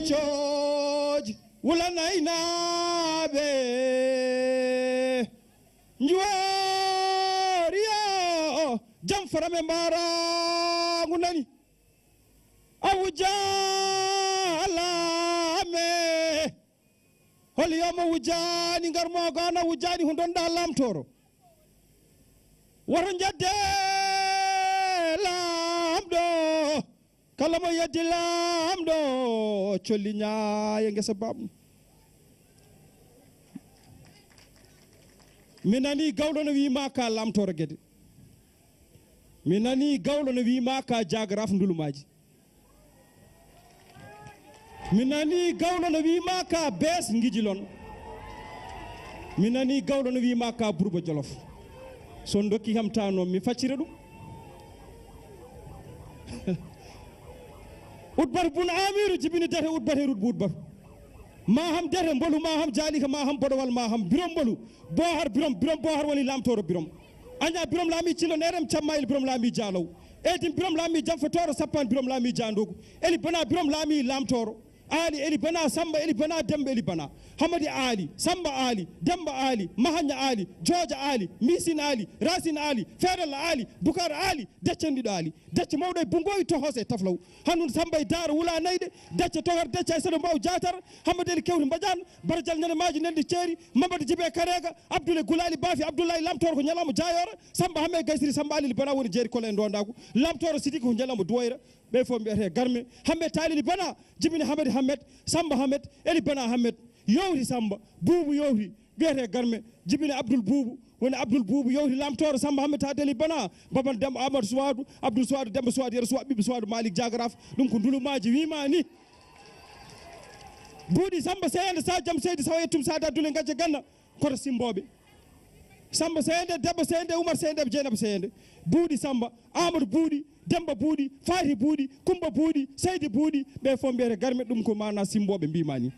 cooj wula naynaaɓe njooriyo jam farame mbaaraangu nani awu jaalame holiyoma wujjaani ngar moogaana wujjaani hundonɗa lamtoro waro jadde lamɗo kala mo yeddi lamɗo colli ñaaye ngesa babɗum mi nani gawɗo no wima ka lamtoro gueɗe mi nani gawɗo no wima ka jagraf ndulumaji mi nani gawɗo no wima ka bees guijilon mi nani gawɗo no wima ka Bourba Jolof so dokki kam tano mi faccira ɗum utbatu bun amiru jibini dete utbate rut budbatu ma ham dete mbolu ma ham jaalika ma ham bodowal ma ham birom mbolu bohar birom bohar woni lamtoro birom anya birom laami cilo nerem cammayel birom laami jaalow edim birom laami jamfotoro sappan birom laami jandogo eli bana birom laami lamtoro Ali eli bana Samba eli bana Demba eli bana Hamadi Ali Samba Ali Demba Ali Mahanya Ali Georgia Ali Misin Ali Rasin Ali Federal Ali Bukar Ali Deccendiɗo Ali Decce mawɗo e bungoyi tohose taflaw hannun Samba e Daara wula nayde Decce tohar Decce e saɗo mbaw jatar Hamadi eli kewri mbaƴan Baradial nene maji neldi ceeri Mamadou Djibe Karega Abdoulaye Goulali Bafi Abdoulaye Lamtoro ko ñalawma jayora Samba hamme gaysiri Samba Ali bana woni jeeri kole en ndondako Lamtoro Sidiki ko ñalawma duwayra ɓe fof mbiyete garme Hammed Talili bana jibini Hamadi Hammed Samba Hammed eli bana Hammed yowri Samba Boubou yowri wiyete garme jibini Abdoul Boubou woni Abdoul Boubou yowri lamtoro Samba Hammed Tadeli bana baban Demba Amadou Souadou Abdoul Souadou Demba Souadou yero Souadou ɓiɓɓe Souadou Malick Diagraf ɗum ko ndulumaji wima ni buuɗi Samba seyande sa jaam seydi sawa yettum sa daddule gacce ganna koto simboɓe Samba seyande Debbo seyande Oumar seyande Dieynaba seyande buuɗi Samba Amadou buuɗi Demba buuɗi Fati buuɗi Kumba buuɗi Seydi buuɗi ɓe fof mbiyete garme ɗum ko mana simboɓe mbima ni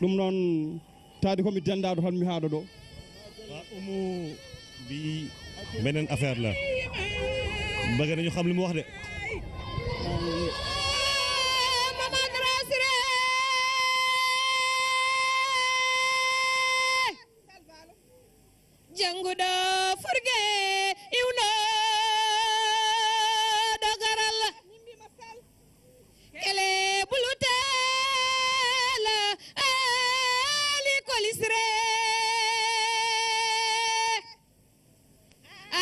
ɗum noon taade komi dendaɗo tan mi haaɗo ɗo umu bi beneen affaire la bëgg nañu xam li mu wax de janguɗo furge iwno dogaral kele bulutel ali kolisre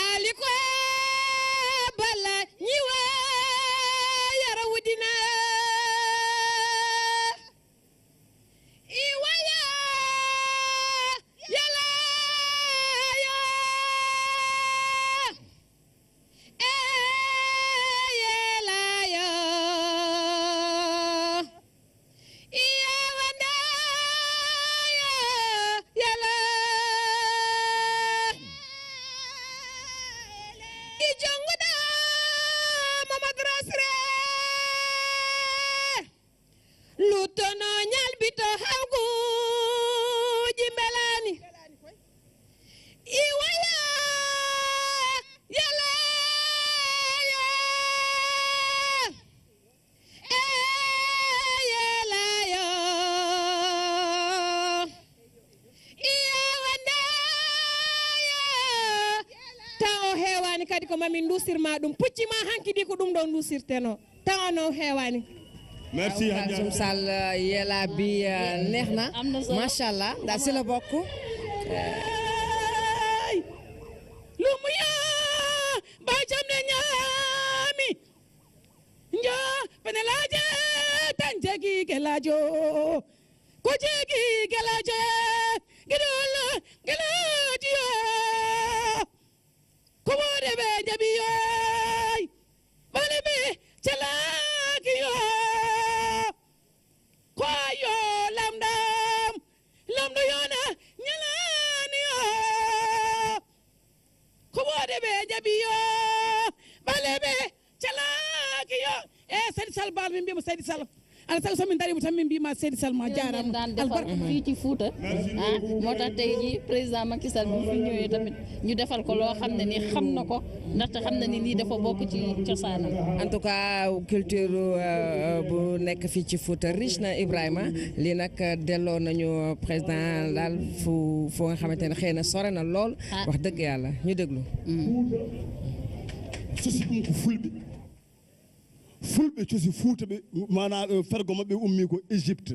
ali ko bala ñiwa yara wudina iwaya yala lutono ñalbito hawgu jimbelani iwaya yala ya yala ya iwanda ya taw hewani kadi ko mami ndusirma ɗum puccima hankidi ko ɗum ɗo ndusirteno taw no hewani merci Kalsoum Sall yela bi neex na macha allah daal si la bokk lu mu yaa ba jam ne ñaami njo pene laaje tan jegi gelajo ko jegi gelajo gidol gelajo ko wode be jabi yoy bale be calaki yo kwayo lamdam lamdo yona nyalani yo ko wode be jabi yo bale be calaki yo e Seydi Sall bal min mbimo Seydi Sall ala sago somin darimo tan min mbima Seydi Sall ma jarama daan defal fii ci Fouta moo tax tey ji président Macky Sall bi fi ñëwee tamit ñu defal ko loo xam ne ni xam na ko ndaxte xam na ni lii dafa bokk ci cosaanam en tout cas culture bu nekk fii ci Fouta riche na Ibrahima lii nag delloo nañu président daal fu nga xamante ne xëy na sore na lool wax dëgg yàlla ñu déglu sosi ɗum ko fulɓe cosi Fouta ɓe mana fergo maɓɓe ummi ko Égypte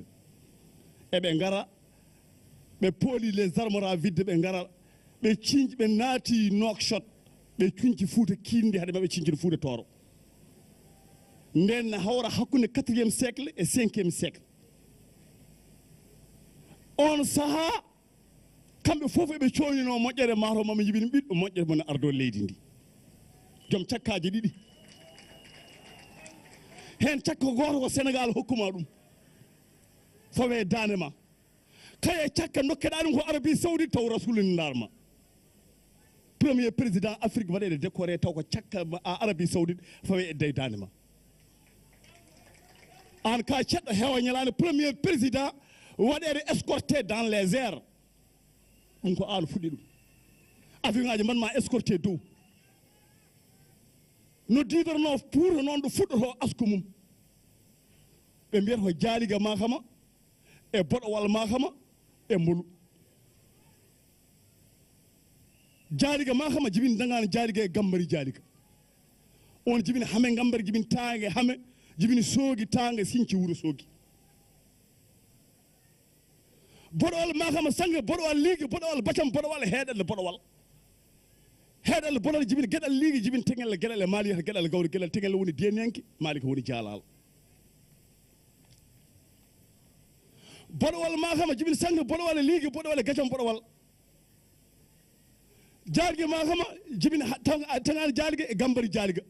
eɓe ngara ɓe pooli les armora vidde ɓe ngara ɓe ciñƴi ɓe naati Nouakchott ɓe cuñci Fouta kiinde haade maɓe ciñcide Fouta Tooro nden hawra hakkunde 4e siècle et 5e siècle on sahaa kamɓe fof eɓe coynino moƴƴere maato mama jibini ɓiɗɗo moƴƴere mone ardo leydi ndi joom cakkaji ɗiɗi hen cakka goto ko Sénégal hokkuma ɗum fawe dande ma kaye cakka dokkeɗa ɗum ko Arabie Saoudite taw rasuluni darma premier président Afrique waɗede décoré taw ko cakka Arabie Saoudite fawe e dande ma an ka ceɗɗo hewa ñalade premier président waɗede escorté dans les airs ɗum ko an fuɗɗi ɗum avion ngaji mbanma escorté dow no diitorno pour noon ɗo fuɗɗoto asku mum ɓe mbiyata ko jaaliga makama e boɗowal makama e mbolu jaaliga makama jibini dagani jaaliga e gambari jaaliga on jibini hame gambari jibini tangue hame jibini soogi tangue sinci wuuro soogi boɗowal makama sangue boɗowal liigi boɗowal bacam boɗowal heeɗelle boɗowal heeɗelle boɗowal jibini gueɗal liigi jibini teŋelle gueɗal maaliyata gueɗal gawri gueɗal teŋelle woni denenke maalika woni jaalal boɗowal makama jibini sangue boɗowal liigi boɗowal gacam boɗowal jaalige makama jibini tagani jaalige e gambari jaaliga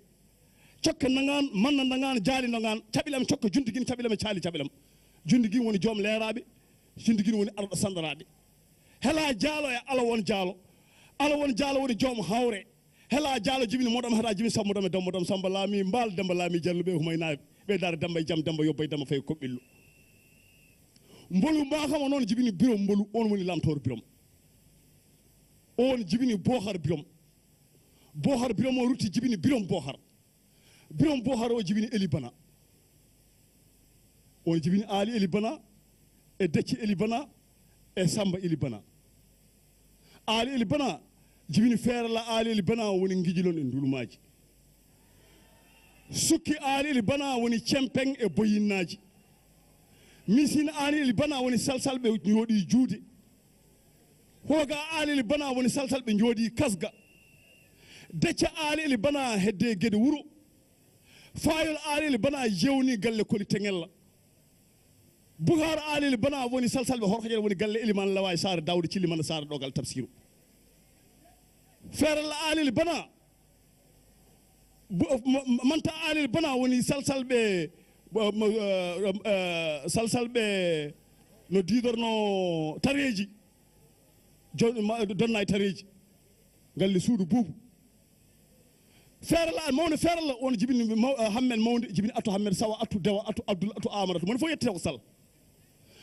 cokka nagan manna nagan jaali nagan caɓilam cokka jundigui caɓilam e caali caɓilam jundigui woni joom leeraɓe jundigui woni arɗo sandaraɓe hela jaalo e ala won jaalo woni joom hawre hela jaalo jibini moɗam hata jibini sammudam e dammudam Samba Laami Mbaal Demba Laami Diallo ɓe humaynaɓe ɓe daara Demba e jaam Demba yobba e Demba fayi koɓɓillo mbolu makama noon jibini birom mbolu on woni lamtoro birom on jibini bohar birom o rutti jibini birom bohar o jibini Eli Bana on jibini Ali Eli Bana e Decce Eli Bana e Samba Eli Bana Ali Eli Bana jibini feerala Ali Eli Bana woni gijilon e ndulumaji sukki Ali Eli Bana woni cempeng e boyinnaji misine Ali Eli Bana woni salsalɓe jooɗi juude hoga Ali Eli Bana woni salsalɓe jooɗi kasga Decce Ali Eli Bana hedde gueɗe wuuro fayol Ali Eli Bana jewni galle koli teŋella Bouhar Ali Eli Bana woni salsalɓe horkoƴere woni galle Elimane Lawa e Sara Dawde Cillimane Sara ɗogal Tabsiru feeralla Ali Eli Bana manta Ali Eli Bana woni salsalɓe no diidorno tareji donna e tareji galle suudu buubu feerala mawde feeralla on jibini hammen mawde jibini atu hammen sawa atu dewa atu abdoul atu amadou atu mon fof yettete ko sall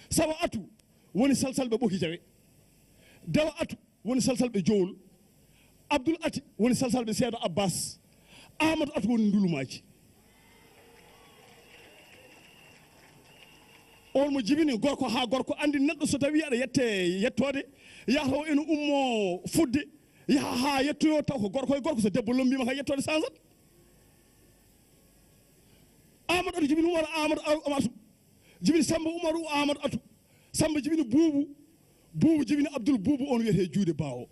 sawa atu woni salsalɓe ɓoki jawe dewa atu woni salsalɓe jowol abdoul ati woni salsalɓe seedo abbas amadou atu woni ndulumaji on mo jibini gorko ha gorko andi neɗɗo so tawi aɗa yettode yahata o ene ummo fudde yaha ha yettoyo taw ko gorko e gorko so debbo lombima ka yettode sansat Amadou atu jibini Umar Amadou atu jibini Samba Umaru Amadou atu Samba jibini buubu jibini Abdoul buubu on wiyete juude bawo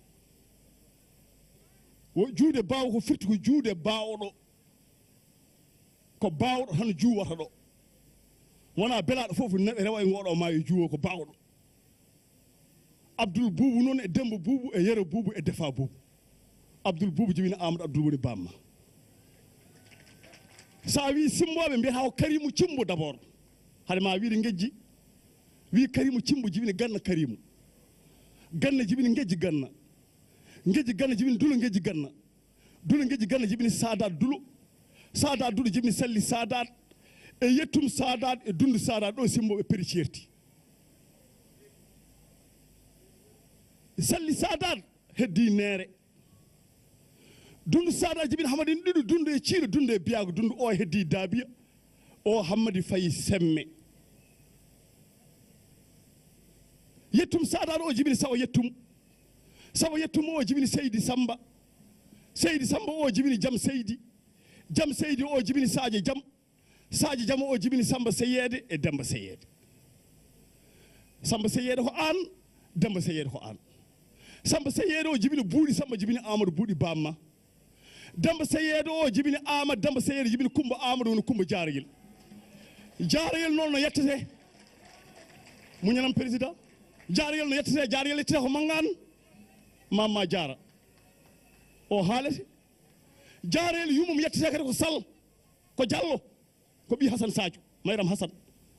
juude bawo ko firti ko juude bawɗo ko bawɗo tan juwata ɗo wona belaɗo fof neɗɗo rewa e ngoɗo ma e juwo ko bawɗo Abdoul buubu noon e Demba buubu e Yero buubu e Defa buubu Abdoul buubu jibini Amadou Abdoul woni bamma sa wi simboɓe mbiyata ko Karimu Cimbo d'abord hade ma wiide ngejji wi Karimu Cimbo jibini Ganna Karimu Ganna jibini ngejji Ganna ngejji Ganna jibini Dulo ngejji Ganna Dulo ngejji Ganna jibini Sadat Dulo Sadat Dulo jibini Salli Sadat e yettum Sadat e Dundu Sadat ɗo simboɓe péri certi Salli Sadat heddi neere Dundu Sadat jibini Hamadine ɗiɗo Dundu e Ciilo Dundu e Biyago Dundu o heddi Dabiya o hammadi fayi semme yettum saadaɗo o jibini sawo yettum o jibini seydi samba o jibini jam seydi o jibini sadio jam o jibini samba seyede e demba seyede samba seyede ko an demba seyede ko an samba seyede o jibini buuɗi samba jibini amadou buuɗi bamma demba seyede o jibini amadou demba seyede jibini kumba amadou woni kumba jarayel noon no yettete muñanam président jarayel no yettete ko mangan mamma jara o haalete jarayel yumum yettete kadi ko sall ko diallo ko ɓi hasan sadio mayram hasan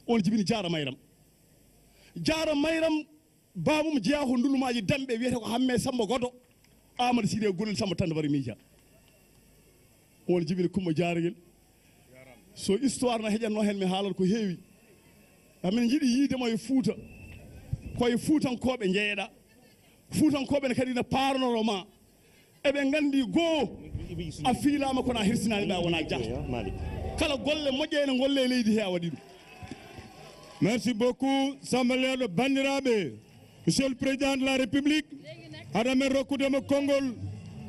on jibini jara mayram bamum jeeya ko ndulumaji demɓe wiyete ko hamme samba godo amadou sidi e gollel samba tande bari mija on jibini kumba jarayel so histoire no heƴanno hen mi haalata ko heewi amin jiiɗi yiidemo e Fouta koye fuutankoɓe jeeyeɗa fuutankoɓe ne kadi ne parnoro ma eɓe gandi goho a fiilama kono a hirsinani ɓe a wona jahta kala golle moƴƴe ene golle e leydi he a waɗi ɗum. Merci beaucoup Sambaleɗo bandiraɓe. Monsieur le Président de la République aɗa men rokkudemo konngol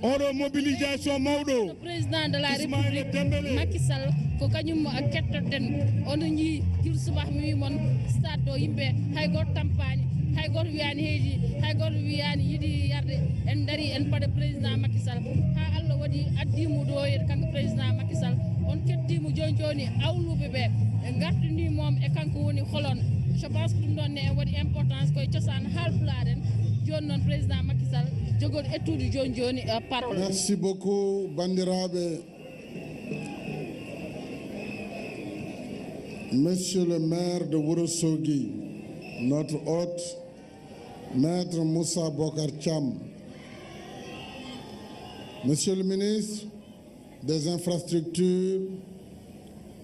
oɗo mobilisation mawɗo président de la république Macky Sall ko kañum kettoɗen ono ñii jur subah mi wi moon stade ɗo yimɓe hay goto tampani hay goto wiyani heeji hay goto wiyani yiiɗi yarde en daari en paɗa président Macky Sall ha Allah waɗi addimo ɗo e kanko président Macky Sall on kettimo joni awluɓe ɓe gartinimom e kanko woni holon je pense que ɗum ɗon ne en waɗi importance koye cosaan haalpulaar en joni noon président Macky Sall jogoɗo ettude joni parole. Merci beaucoup bandiraɓe. Monsieur le maire de Ourossogui, notre hôte, Maître Moussa Bokar Thiam, Monsieur le ministre des Infrastructures,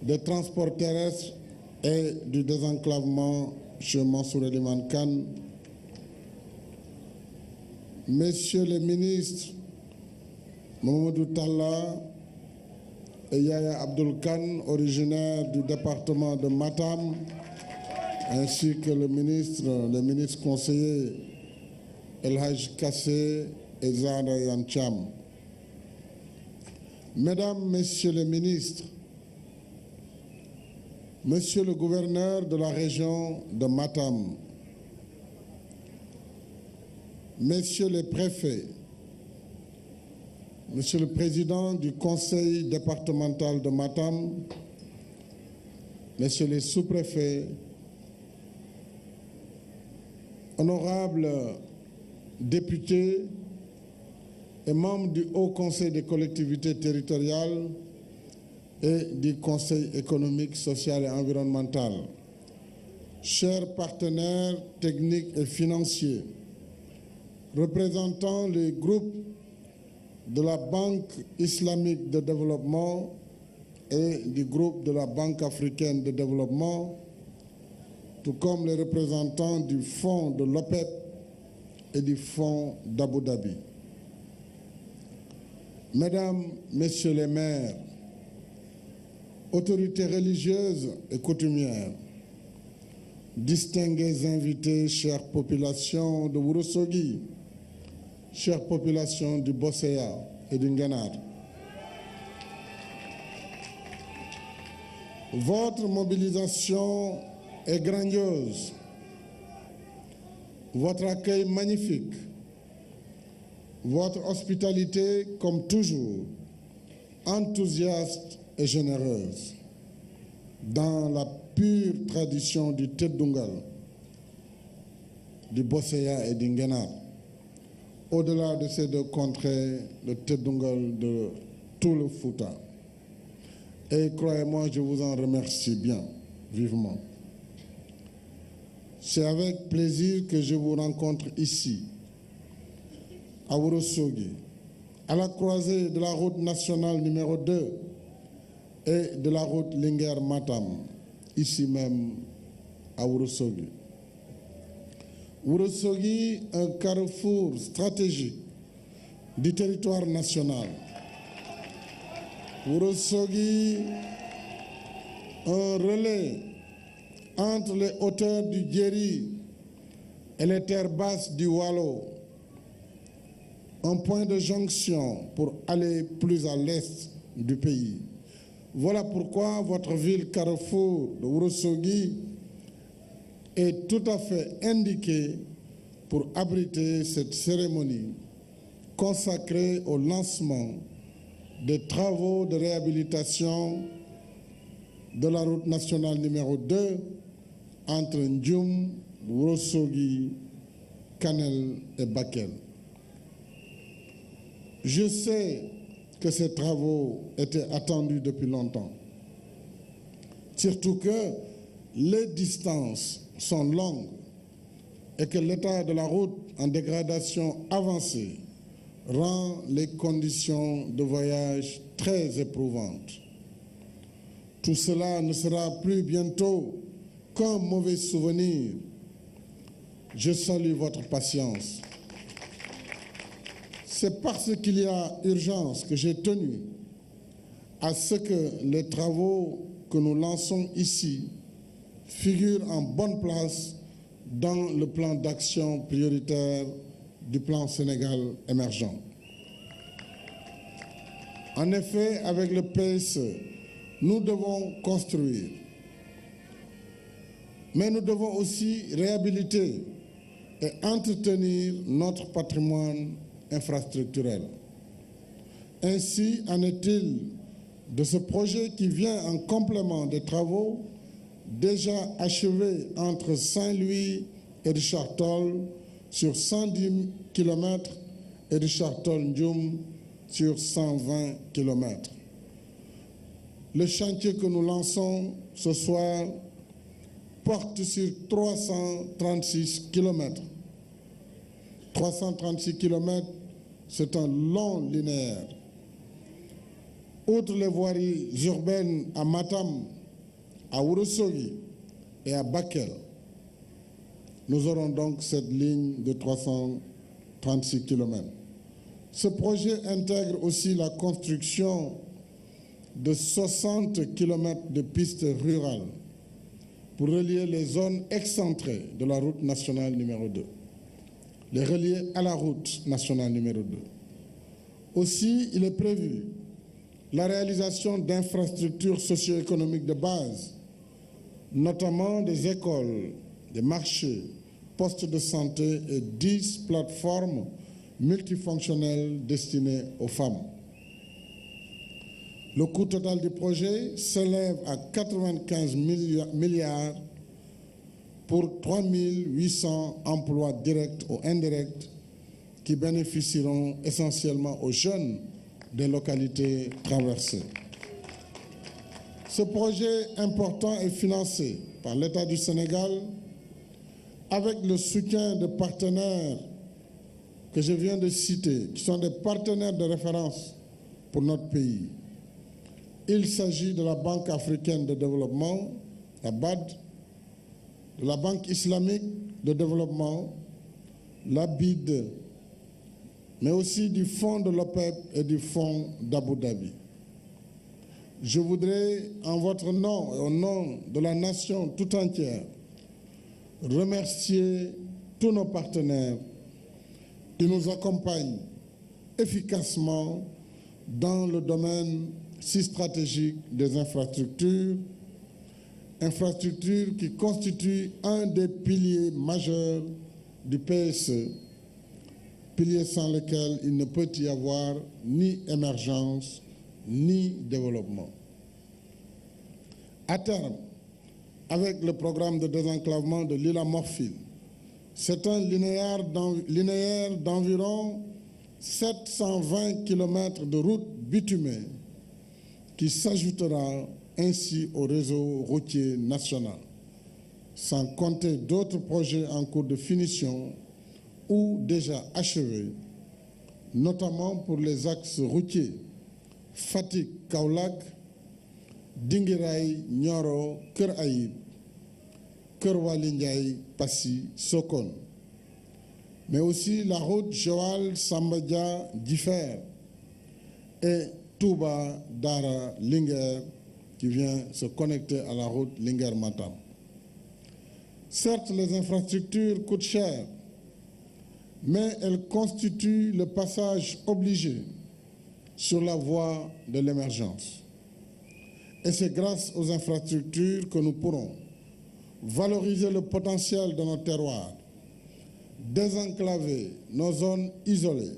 des Transports terrestres et du désenclavement, M. Mansour Eliman Kane, Messieurs les ministres Mamadou Talla et Yaya Abdoul Kane, originaire du département de Matam, ainsi que le ministre conseiller El Hadj Kassé et Zahra Iyane Thiam. Mesdames, Messieurs les ministres, Monsieur le gouverneur de la région de Matam, Messieurs les préfets, Monsieur le président du conseil départemental de Matam, Messieurs les sous-préfets, honorables députés et membres du Haut Conseil des collectivités territoriales et du Conseil économique, social et environnemental, chers partenaires techniques et financiers, représentant les groupes de la Banque islamique de développement et du groupe de la Banque africaine de développement, tout comme les représentants du Fonds de l'OPEP et du Fonds d'Abu Dhabi. Mesdames, Messieurs les maires, autorités religieuses et coutumières, distingués invités, chères populations de Ourossogui, chères populations du Bosséa et du Nguénar, votre mobilisation est grandiose, votre accueil magnifique, votre hospitalité, comme toujours, enthousiaste et généreuse, dans la pure tradition du Teddungal, du Bosséa et du Nguénar. Au-delà de ces deux contrées, le Teddungal de tout le Fouta. Et croyez-moi, je vous en remercie bien, vivement. C'est avec plaisir que je vous rencontre ici, à Ourossogui, à la croisée de la route nationale numéro 2 et de la route Linguère-Matam, ici même à Ourossogui. Ourossogui, un carrefour stratégique du territoire national. Ourossogui, un relais entre les hauteurs du Djeri et les terres basses du Waalo, un point de jonction pour aller plus à l'est du pays. Voilà pourquoi votre ville carrefour de Ourossogui est tout à fait indiquée pour abriter cette cérémonie consacrée au lancement des travaux de réhabilitation de la route nationale numéro 2 entre Ndioum, Ourossogui, Kanel et Bakel. Je sais que ces travaux étaient attendus depuis longtemps, surtout que les distances sont longues et que l'état de la route en dégradation avancée rend les conditions de voyage très éprouvantes. Tout cela ne sera plus bientôt qu'un mauvais souvenir. Je salue votre patience. C'est parce qu'il y a urgence que j'ai tenu à ce que les travaux que nous lançons ici figurent en bonne place dans le plan d'action prioritaire du plan Sénégal émergent. En effet, avec le PSE, nous devons construire, mais nous devons aussi réhabiliter et entretenir notre patrimoine infrastructurel. Ainsi en est-il de ce projet qui vient en complément des travaux déjà achevés entre Saint-Louis et Richard Toll sur 110 km et Richard Toll-Ndioum sur 120 km. Le chantier que nous lançons ce soir porte sur 336 km. 336 km, c'est un long linéaire. Outre les voiries urbaines à Matam, à Ourossogui et à Bakel, nous aurons donc cette ligne de 336 km. Ce projet intègre aussi la construction de 60 km de pistes rurales pour relier les zones excentrées de la route nationale numéro 2, les relier à la route nationale numéro 2. Aussi, il est prévu la réalisation d'infrastructures socio-économiques de base, notamment des écoles, des marchés, postes de santé et 10 plateformes multifonctionnelles destinées aux femmes. Le coût total du projet s'élève à 95 milliards pour 3 800 emplois directs ou indirects qui bénéficieront essentiellement aux jeunes des localités traversées. Ce projet important est financé par l'État du Sénégal avec le soutien de partenaires que je viens de citer, qui sont des partenaires de référence pour notre pays. Il s'agit de la Banque africaine de développement, la BAD, de la Banque islamique de développement, la BID, mais aussi du Fonds de l'OPEP et du Fonds d'Abu Dhabi. Je voudrais, en votre nom et au nom de la nation tout entière, remercier tous nos partenaires qui nous accompagnent efficacement dans le domaine si stratégique des infrastructures, infrastructures qui constituent un des piliers majeurs du PSE, piliers sans lesquels il ne peut y avoir ni émergence ni développement. À terme, avec le programme de désenclavement de l'île à Morphine, c'est un linéaire d'environ 720 km de route bitumée qui s'ajoutera ainsi au réseau routier national, sans compter d'autres projets en cours de finition ou déjà achevés, notamment pour les axes routiers Fatick-Kaolack, Dinguiraye, Nioro, Keur Aïb, Keur Wali Ndiaye, Passy, Sokone, mais aussi la route Joal-Samba Dia-Differ et Touba, Dara, Linguère qui vient se connecter à la route Linguère-Matam. Certes, les infrastructures coûtent cher, mais elles constituent le passage obligé sur la voie de l'émergence. Et c'est grâce aux infrastructures que nous pourrons valoriser le potentiel de nos terroirs, désenclaver nos zones isolées,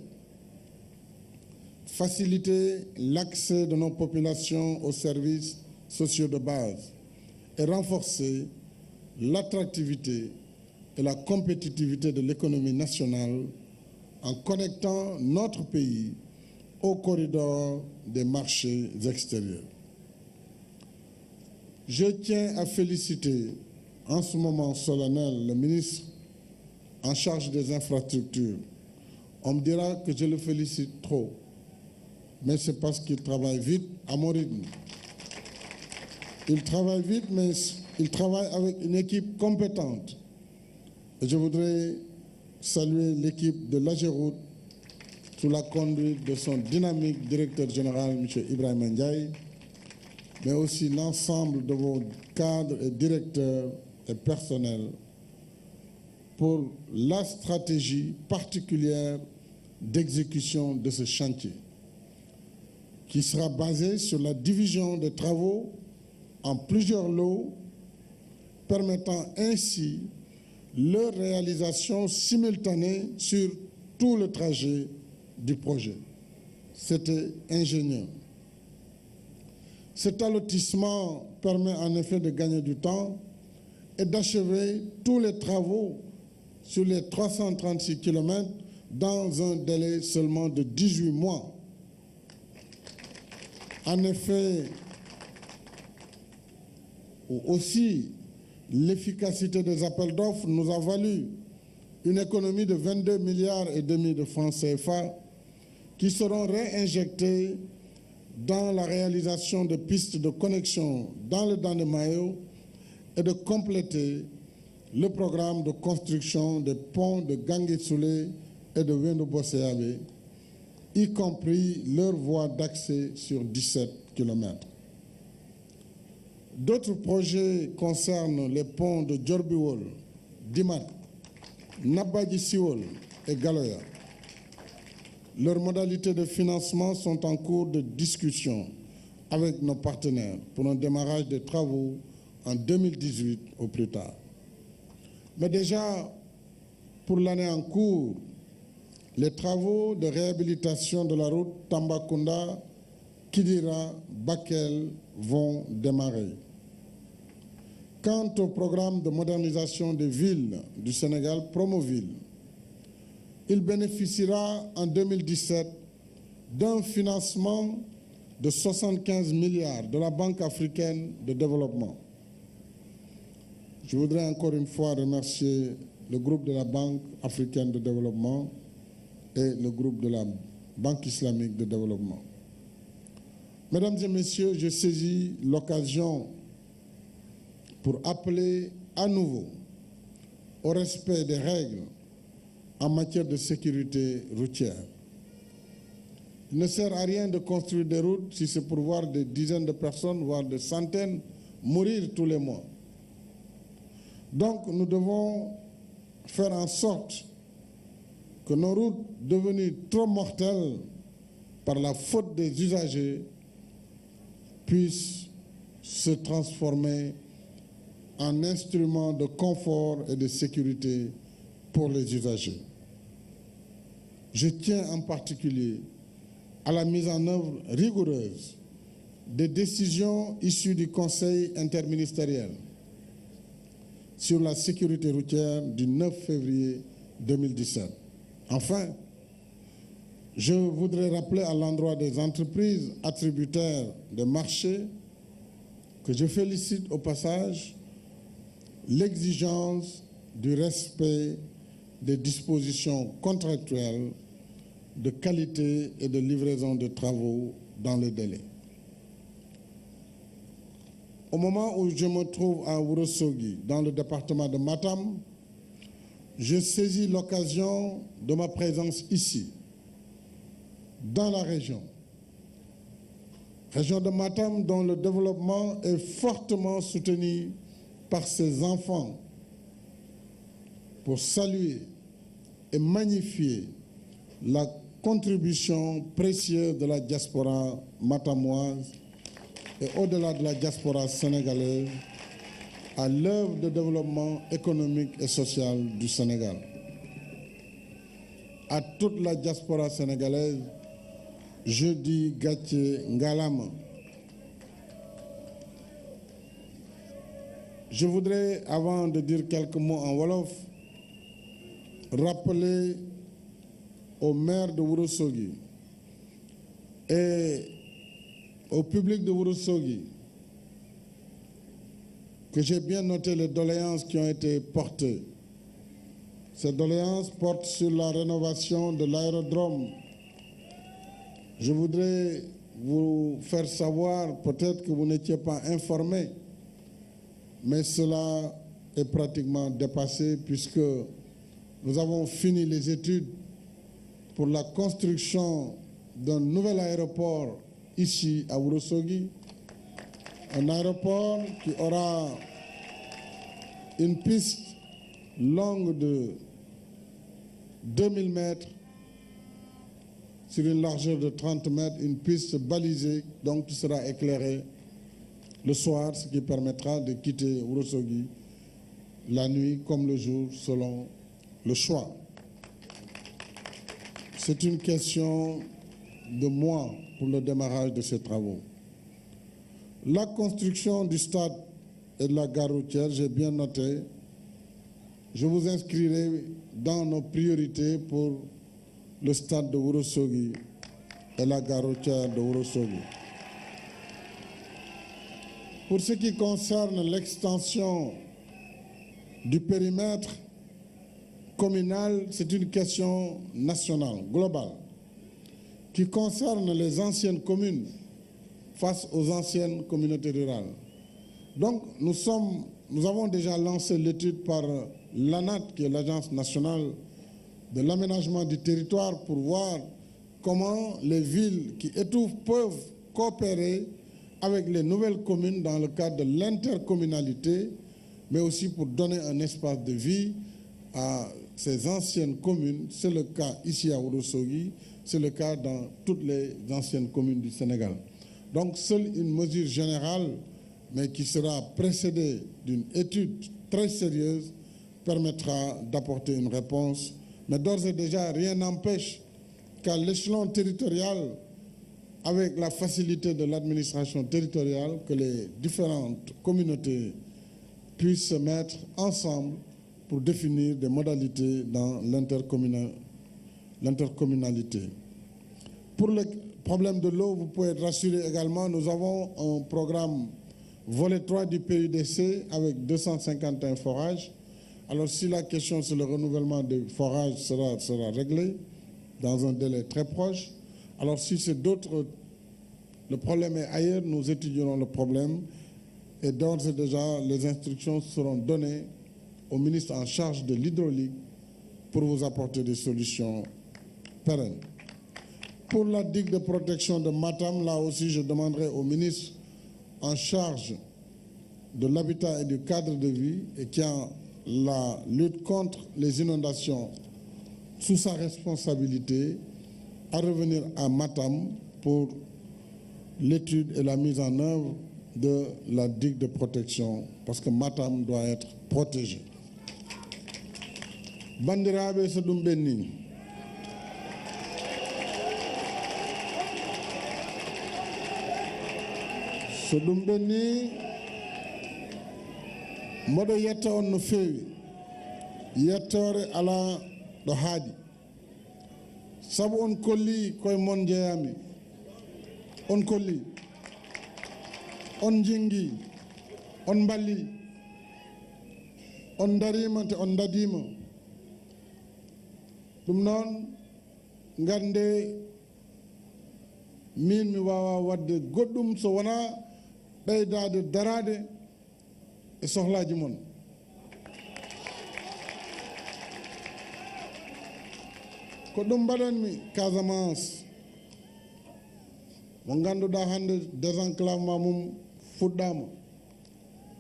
faciliter l'accès de nos populations aux services sociaux de base et renforcer l'attractivité et la compétitivité de l'économie nationale en connectant notre pays au corridor des marchés extérieurs. Je tiens à féliciter en ce moment solennel le ministre en charge des infrastructures. On me dira que je le félicite trop, mais c'est parce qu'il travaille vite à mon rythme. Il travaille vite, mais il travaille avec une équipe compétente. Et je voudrais saluer l'équipe de l'AGEROUTE sous la conduite de son dynamique directeur général, M. Ibrahima Ndiaye, mais aussi l'ensemble de vos cadres et directeurs et personnels pour la stratégie particulière d'exécution de ce chantier, qui sera basée sur la division des travaux en plusieurs lots, permettant ainsi leur réalisation simultanée sur tout le trajet du projet. C'était ingénieux. Cet allotissement permet en effet de gagner du temps et d'achever tous les travaux sur les 336 km dans un délai seulement de 18 mois. En effet, aussi, l'efficacité des appels d'offres nous a valu une économie de 22,5 milliards de francs CFA qui seront réinjectés dans la réalisation de pistes de connexion dans le Dandemayo et de compléter le programme de construction des ponts de Gangué-Soulé et de Wendo-Bosséabé, y compris leur voie d'accès sur 17 km. D'autres projets concernent les ponts de Djorbiwol, Dimat, Nabadji-Siwol et Galoya. Leurs modalités de financement sont en cours de discussion avec nos partenaires pour un démarrage des travaux en 2018 au plus tard. Mais déjà, pour l'année en cours, les travaux de réhabilitation de la route Tambacounda, Kidira, Bakel vont démarrer. Quant au programme de modernisation des villes du Sénégal, Promoville, il bénéficiera en 2017 d'un financement de 75 milliards de la Banque africaine de développement. Je voudrais encore une fois remercier le groupe de la Banque africaine de développement et le groupe de la Banque islamique de développement. Mesdames et messieurs, je saisis l'occasion pour appeler à nouveau au respect des règles en matière de sécurité routière. Il ne sert à rien de construire des routes si c'est pour voir des dizaines de personnes, voire des centaines, mourir tous les mois. Donc nous devons faire en sorte que nos routes devenues trop mortelles par la faute des usagers puissent se transformer en instruments de confort et de sécurité pour les usagers. Je tiens en particulier à la mise en œuvre rigoureuse des décisions issues du Conseil interministériel sur la sécurité routière du 9 février 2017. Enfin, je voudrais rappeler à l'endroit des entreprises attributaires des marchés que je félicite au passage l'exigence du respect des dispositions contractuelles de qualité et de livraison de travaux dans le délai. Au moment où je me trouve à Ourossogui, dans le département de Matam, je saisis l'occasion de ma présence ici, dans la région, Région de Matam dont le développement est fortement soutenu par ses enfants, pour saluer et magnifier la contribution précieuse de la diaspora matamoise et au-delà de la diaspora sénégalaise à l'œuvre de développement économique et social du Sénégal. À toute la diaspora sénégalaise, je dis Gatché Ngalama. Je voudrais, avant de dire quelques mots en Wolof, rappeler au maire de Ourossogui et au public de Ourossogui que j'ai bien noté les doléances qui ont été portées. Ces doléances portent sur la rénovation de l'aérodrome. Je voudrais vous faire savoir, peut-être que vous n'étiez pas informés, mais cela est pratiquement dépassé puisque nous avons fini les études pour la construction d'un nouvel aéroport ici à Ourossogui, un aéroport qui aura une piste longue de 2000 mètres sur une largeur de 30 mètres, une piste balisée, donc qui sera éclairée le soir, ce qui permettra de quitter Ourossogui la nuit comme le jour selon le choix. C'est une question de mois pour le démarrage de ces travaux. La construction du stade et de la gare routière, j'ai bien noté, je vous inscrirai dans nos priorités pour le stade de Ourossogui et la gare routière de Ourossogui. Pour ce qui concerne l'extension du périmètre communal, c'est une question nationale, globale, qui concerne les anciennes communes face aux anciennes communautés rurales. Donc, nous avons déjà lancé l'étude par l'ANAT, qui est l'Agence nationale de l'aménagement du territoire, pour voir comment les villes qui étouffent peuvent coopérer avec les nouvelles communes dans le cadre de l'intercommunalité, mais aussi pour donner un espace de vie à ces anciennes communes. C'est le cas ici à Ourossogui, c'est le cas dans toutes les anciennes communes du Sénégal. Donc, seule une mesure générale, mais qui sera précédée d'une étude très sérieuse, permettra d'apporter une réponse. Mais d'ores et déjà, rien n'empêche qu'à l'échelon territorial, avec la facilité de l'administration territoriale, que les différentes communautés puissent se mettre ensemble pour définir des modalités dans l'intercommunalité. Pour le problème de l'eau, vous pouvez être rassurés également, nous avons un programme volet 3 du PUDC avec 251 forages. Alors si la question sur le renouvellement des forages sera réglée dans un délai très proche, alors si c'est d'autres, le problème est ailleurs, nous étudierons le problème et d'ores et déjà les instructions seront données au ministre en charge de l'hydraulique pour vous apporter des solutions pérennes. Pour la digue de protection de Matam, là aussi je demanderai au ministre en charge de l'habitat et du cadre de vie et qui a la lutte contre les inondations sous sa responsabilité à revenir à Matam pour l'étude et la mise en œuvre de la digue de protection parce que Matam doit être protégé. Bandirabe Sodumbeni. Sodumbeni modo yetta on no feewi yettore ala do haadi sabu on kolli koye mon jeeyami on kolli on jingi on balli on darima te on dadima ɗum noon gande min mi wawa wadde goɗɗum so wona ɓeydade darade e sohlaji mon ko ɗum mbaɗanmi Casamance mo ganduɗa hande désenclavement mum fuɗɗama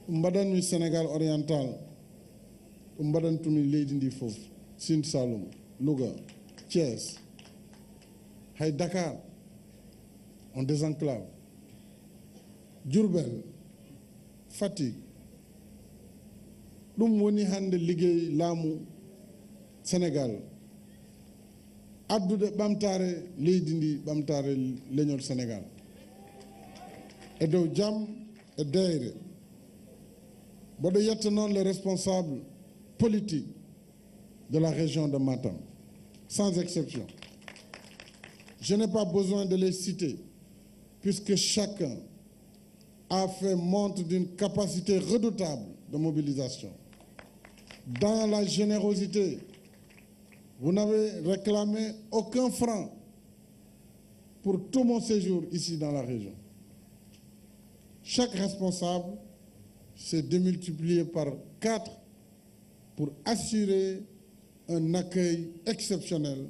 ɗum mbaɗanmi Sénégal oriental ɗum mbaɗantumi leydi ndi fof Sine Saloum Louga Thiès hay Dakar on désenclave Diourbel Fatick ɗum woni hande liggey laamu Sénégal addude ɓamtare leydi ndi ɓamtare leñol Sénégal e dow jaam e deyre mboɗo yetta noon les responsables politiques de la région de Matam sans exception. Je n'ai pas besoin de les citer puisque chacun a fait montre d'une capacité redoutable de mobilisation. Dans la générosité, vous n'avez réclamé aucun franc pour tout mon séjour ici dans la région. Chaque responsable s'est démultiplié par 4 pour assurer un accueil exceptionnel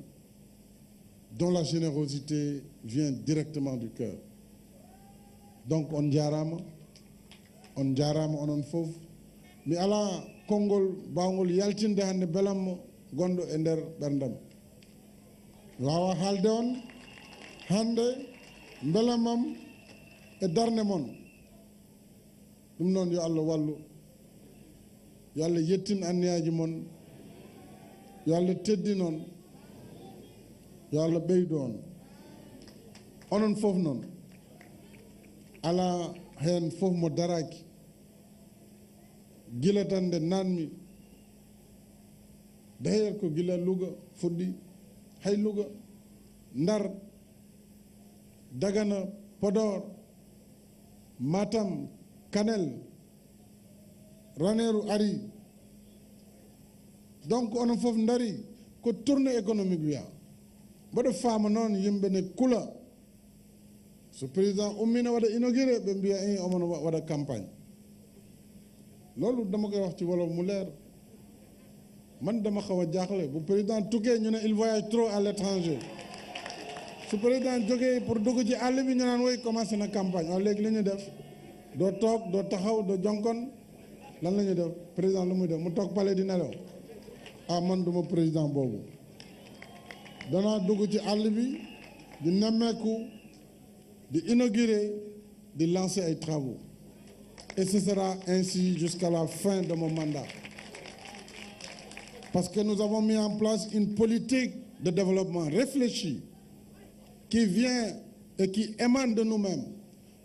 dont la générosité vient directement du cœur. Donc on jarama onon fof mi ala konngol bawngol yaltinde hande belammo gonɗo e nder ɓerdam wawa haalde on hande belamam e darde mon ɗum noon yo Allah wallu yo Allah yettin anniyaji mon yo Allah teddi noon yo Allah ɓeydu on onon fof noon ala hen fof mo daraki gila tan nde nanmi d'ailleurs ko gila Louga fuɗɗi hay Louga Ndar Dagana Podor Matam Kanel Ranérou ari donc onon fof dari ko tournée économique wiya mboɗo faama noon yimɓe ne kula so président ummina waɗa inauguré ɓe mbiya omon waɗa campagne loolu dama koy wax ci wolof mu leer man dama xaw a jaaxle bu président tukkee ñu ne il voyage trop à l'étranger su président jógee pour dugg ci àll bi ñu naan woy commencé na campagne waaw léegi li ñu def doo toog doo taxaw doo jonkon lan la ñuy def président lu muy def mu toog palais di nelaw ah man duma président boobu danaa dugg ci àll bi di nemmeeku di inaugurer di lancer ay travaux et ce sera ainsi jusqu'à la fin de mon mandat parce que nous avons mis en place une politique de développement réfléchie qui vient et qui émane de nous-mêmes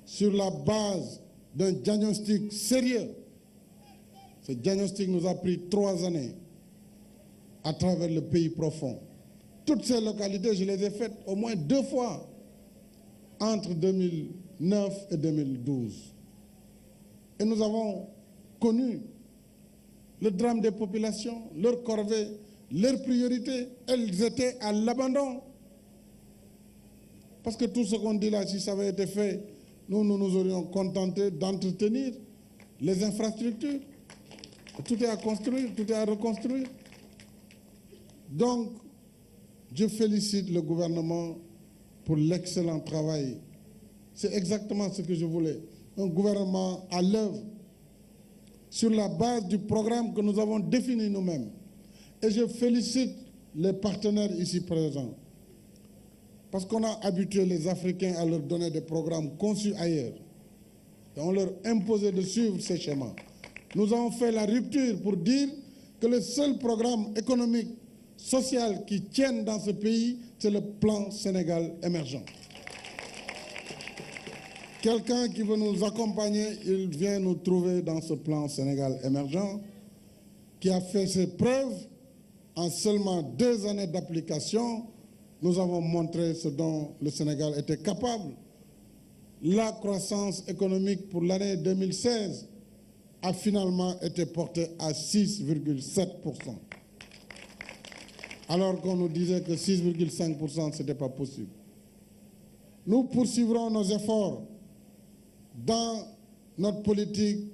sur la base d'un diagnostic sérieux. Ce diagnostic nous a pris 3 années à travers le pays profond. Toutes ces localités, je les ai faites au moins 2 fois entre 2009 et 2012. Et nous avons connu le drame des populations, leurs corvées, leurs priorités. Elles étaient à l'abandon. Parce que tout ce qu'on dit là, si ça avait été fait, nous nous aurions contenté d'entretenir les infrastructures. Tout est à construire, tout est à reconstruire. Donc, je félicite le gouvernement pour l'excellent travail. C'est exactement ce que je voulais. Un gouvernement à l'œuvre sur la base du programme que nous avons défini nous-mêmes. Et je félicite les partenaires ici présents. Parce qu'on a habitué les Africains à leur donner des programmes conçus ailleurs. Et on leur imposait de suivre ces schémas. Nous avons fait la rupture pour dire que le seul programme économique, social qui tienne dans ce pays, c'est le plan Sénégal émergent. Quelqu'un qui veut nous accompagner, il vient nous trouver dans ce plan Sénégal émergent, qui a fait ses preuves en seulement 2 années d'application. Nous avons montré ce dont le Sénégal était capable. La croissance économique pour l'année 2016 a finalement été portée à 6,7%. Alors qu'on nous disait que 6,5%, ce n'était pas possible. Nous poursuivrons nos efforts dans notre politique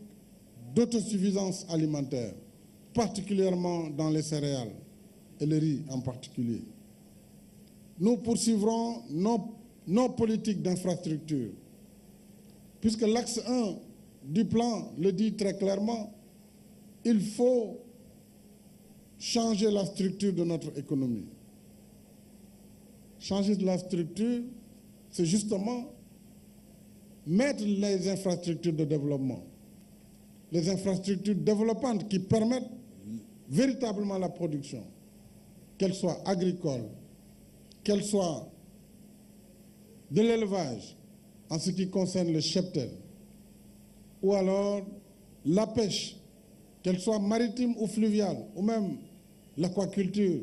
d'autosuffisance alimentaire, particulièrement dans les céréales et le riz en particulier. Nous poursuivrons nos politiques d'infrastructure. Puisque l'axe 1 du plan le dit très clairement, il faut changer la structure de notre économie. Changer la structure, c'est justement mettre les infrastructures de développement, les infrastructures développantes qui permettent véritablement la production, qu'elle soit agricole, qu'elle soit de l'élevage en ce qui concerne le cheptel, ou alors la pêche, qu'elle soit maritime ou fluviale, ou même l'aquaculture.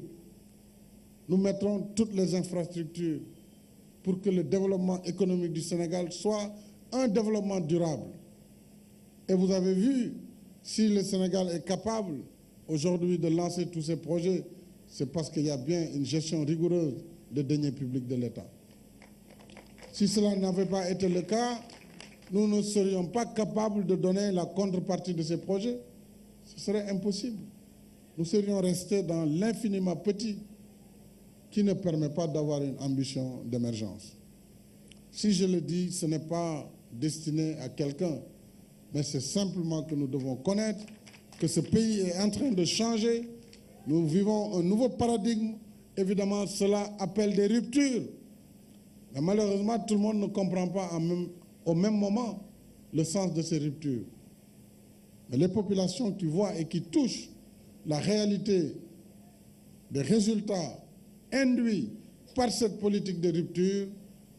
Nous mettrons toutes les infrastructures pour que le développement économique du Sénégal soit un développement durable. Et vous avez vu, si le Sénégal est capable aujourd'hui de lancer tous ces projets, c'est parce qu'il y a bien une gestion rigoureuse des deniers publics de l'État. Si cela n'avait pas été le cas, nous ne serions pas capables de donner la contrepartie de ces projets. Ce serait impossible. Nous serions restés dans l'infiniment petit qui ne permet pas d'avoir une ambition d'émergence. Si je le dis, ce n'est pas destiné à quelqu'un, mais c'est simplement que nous devons connaître que ce pays est en train de changer. Nous vivons un nouveau paradigme. Évidemment, cela appelle des ruptures. Mais malheureusement, tout le monde ne comprend pas au même moment le sens de ces ruptures. Mais les populations qui voient et qui touchent la réalité des résultats induits par cette politique de rupture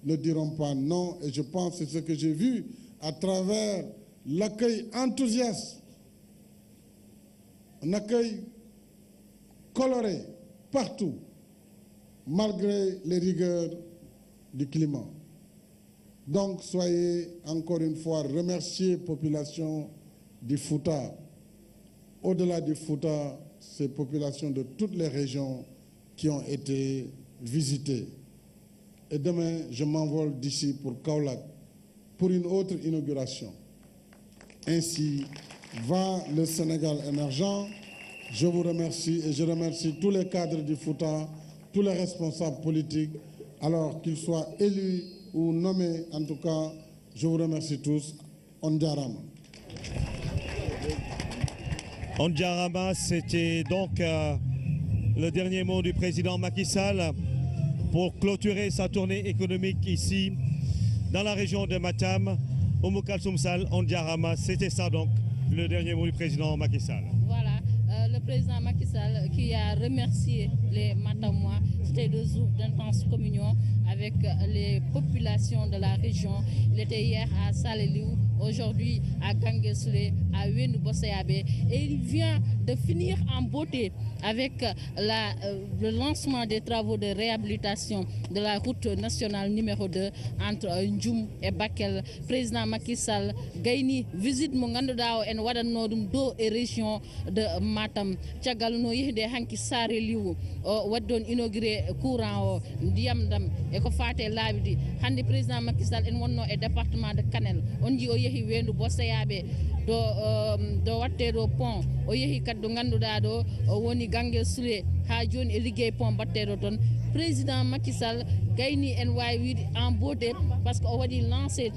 ne diront pas non. Et je pense que c'est ce que j'ai vu à travers l'accueil enthousiaste, un accueil coloré partout, malgré les rigueurs du climat. Donc, soyez encore une fois remerciés, population du Fouta. Au-delà du Fouta, ces populations de toutes les régions qui ont été visitées. Et demain, je m'envole d'ici pour Kaolack, pour une autre inauguration. Ainsi va le Sénégal émergent. Je vous remercie et je remercie tous les cadres du Fouta, tous les responsables politiques, alors qu'ils soient élus ou nommés. En tout cas, je vous remercie tous. Ondiarama. Ondiarama, c'était donc le dernier mot du président Macky Sall pour clôturer sa tournée économique ici, dans la région de Matam. Oumou Kalsoum Sall, Ondiarama, c'était ça donc, le dernier mot du président Macky Sall. Voilà, le président Macky Sall qui a remercié les Matamois. C'était 2 jours d'intense communion avec les populations de la région. Il était hier à Saleliou, aujourd'hui à Ganguesle, à Ouénou Bosséabé. Et il vient de finir en beauté avec le lancement des travaux de réhabilitation de la route nationale numéro 2 entre Ndjoum et Bakel. Président Macky Sall gayni visite mo ganduɗa o en waɗanno ɗum dow e région de Matam caggal no yehde hanki Saare Liwu o waddi on inauguré courant o ndiyam dam e ko fate laabi ɗi hande président Macky Sall en wonno e département de Kanel on ji o yeehi Wendu Bossayaɓe do watte ɗo pont o yeehi kadi ɗo ganduɗa ɗo o woni Ganguel Soule ha joni e liggey pont batteɗo toon président Macky Sall gayni en wawi wiide en beauté par ce que o waɗi lancé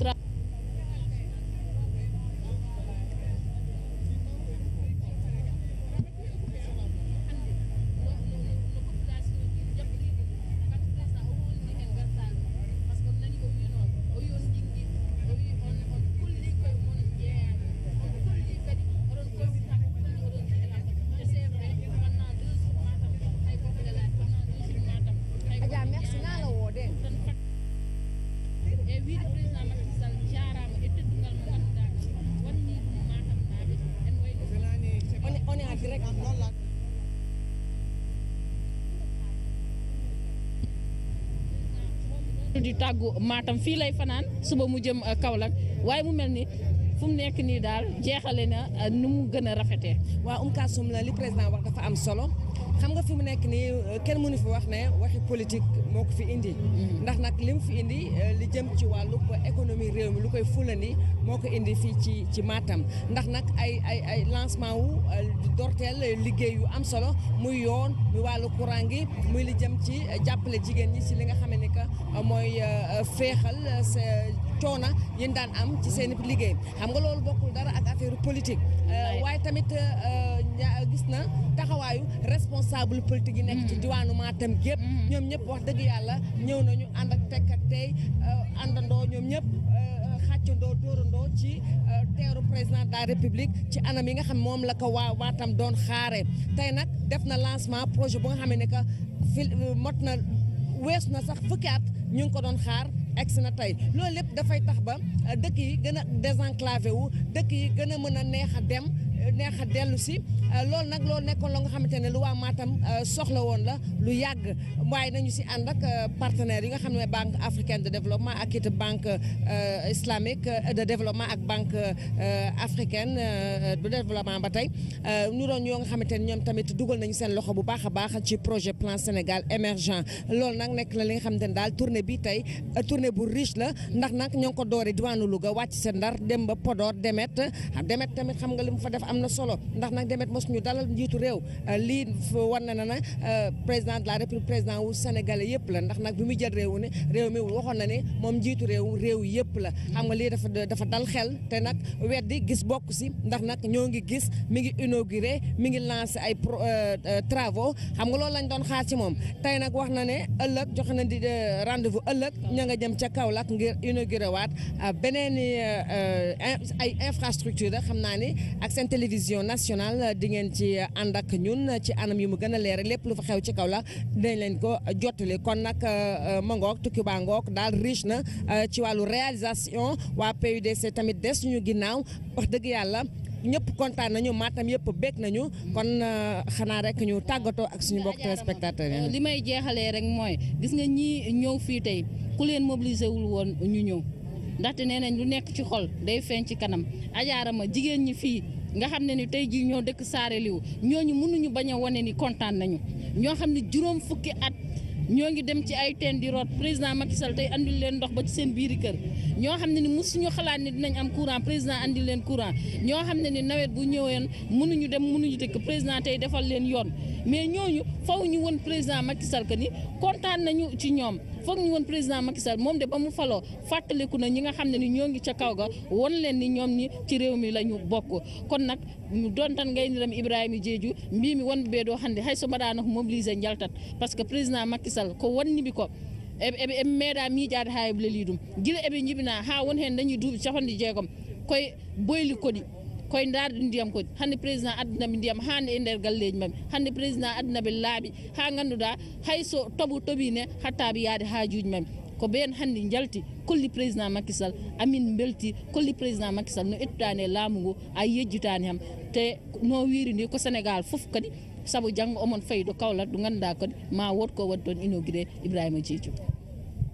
di tàggu Matam fii lay fanaan suba mu jëm Kaolack waaye mu mel ni fu mu nekk nii daal jeexale na nu mu gën a rafetee. waaw Kalsoum la li président wax dafa am solo xam nga fi mu nekk nii kenn mënu fi wax ne waxi politique moo ko fi indi ndax nag li mu fi indi li jëm ci wàllu économie réew mi lu koy fulandi moo ko indi fii ci Matam ndax nag ay lancement wu dorteel liggéey yu am solo muy yoon muy wàllu courant gi muy li jëm ci jàppale jigéen ñi ci li nga xam ne que mooy féexal coona yéen daan am ci seen liggéey xam nga loolu bokkul dara ak affaire politique waaye tamit gis na taxawaayu responsable politique yi nekk ci diwaanu Matam gépp ñoom ñëpp wax dëgg yàlla ñëw nañu ànd ak tekk ak tey àndandoo ñoom ñëpp xàccandoo dóorandoo ci teeru président de la république ci anam yi nga xam moom la ko waa Matam doon xaare tey nag def na lancement projet bu nga xam ne que mot na weesu na sax fukki at ñu ngi ko doon xaar egsi na tey loolu lépp dafay tax ba dëkk yi gën a désenclavé wu dëkk yi gën a mën a neex a dem neex a dellu si loolu nag loolu nekkoon la nga xamante ne lu waa Matam soxla woon la lu yàgg waaye nañu si ànd ak partenaires yi nga xam ne banque africaine de développement ak it banque islamique de développement ak banque africaine de développement ba tey ñu doon yoo nga xamante ne ñoom tamit dugal nañu seen loxo bu baax a baax ci projet plan Sénégal émergent loolu nag nekk na li nga xamante ne daal tournée bi tey tournée bu riche la ndax nag ñoo ngi ko doore diwaanu Louga wàcc seen Ndar dem ba Podor Demet tamit xam nga li mu fa def am na solo ndax nag Demet mosuñu dalal njiitu réew lii war na na président de la république président wu sénégalais yëpp la ndax nag bi muy jël réew mi waxoon na ne moom njiitu réew yëpp la xam nga lii dafa dal xel te nag weddi gis bokk si ndax nag ñoo ngi gis mi ngi inauguré mi ngi lancé ay travaux xam nga loolu lañ doon xaar ci moom tey nag wax na ne ëllëg joxe na di rendez-vous ëllëg ña nga jëm ca Kaolack ngir inauguré waat beneen ay infrastructure xam naa ni ak seen télévision nationale di ngeen ci ànd ak ñun ci anam yu mu gën a leer lépp lu fa xew ci Kaolack dinañ leen ko jottali kon nag ma ngoog tukki baa ngoog daal riche na ci wàllu réalisation waa PUDC tamit des ñu ginnaaw wax dëgg yàlla ñëpp kontaan nañu Matam yëpp bég nañu kon xanaa rek ñu tàggatoo ak suñu mbokk téléspectateurs yi. li may jeexalee rek mooy gis nga ñii ñëw fii tey ku leen mobilisé wul woon ñu ñëw ndaxte nee nañ lu nekk ci xol day feeñ ci kanam ajaarama jigéen ñi fii nga xam ne ni tey jii ñoo dëkk Saare Liw ñooñu mënuñu bañ a wane ni kontaan nañu ñoo xam ne juróom fukki at ñoo ngi dem ci ay teen di root président Macky Sall tey andil leen ndox ba ci seen biiri kër ñoo xam ne ni mosuñu xalaat ne dinañ am courant président andil leen courant ñoo xam ne ni nawet bu ñëween mënuñu dem mënuñu dëkk président tey defal leen yoon mais ñooñu faw ñu woon président Macky Sall que ni kontaan nañu ci ñoom foog ñu woon président Macky Sall moom de ba mu faloo fàttaliku na ñi nga xam ne ni ñoo ngi ca kaw ga won leen ni ñoom ñi ci réew mi la ñu bokk kon nag doon tan ngay niram Ibrahima Diédhiou mbii mi won ɓee ɗo hannde hay so mbaɗano ko mobilisé jaltat par ce que président Macky Sall ko wonniɓe ko eɓe meeɗa miiƴade ha eɓe leeli ɗum guila eɓe jibina ha won hen dañi duuɓi 60 koye boyli koɗi koye darde ndiyam kodi hande président addanaɓe ndiyam hande e nder galleji mabɓe hande président addanaɓe laaɓi ha ganduɗa hayso toɓine hattaɓe yaade hajuji mabɓe ko ɓen hande jalti kolli président Macky Sall amin belti kolli président Macky Sall no ettani e laamu ngu a yejjitani ham te no wiiri ni ko Sénégal foof kadi saabu janggo omon fayi ɗo Kaolack ɗo ganduɗa kadi ma wot ko waɗi toon inauguré Ibrahima Diédhiou.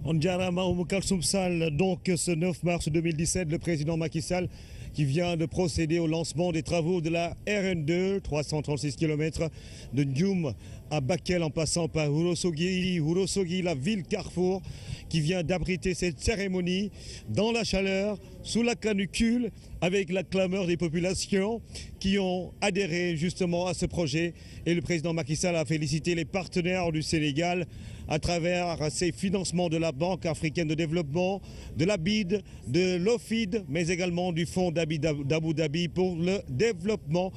On Jarama Oumou Kalsoum Sall, donc ce 9 mars 2017, le président Macky Sall qui vient de procéder au lancement des travaux de la RN2, 336 km de Ndioum à Bakel en passant par Ourossogui, la ville carrefour qui vient d'abriter cette cérémonie dans la chaleur, sous la canicule, avec la clameur des populations qui ont adhéré justement à ce projet. Et le président Macky Sall a félicité les partenaires du Sénégal à travers ces financements de la Banque africaine de développement, de la BID, de l'OFID, mais également du Fonds d'Abu Dhabi pour le développement.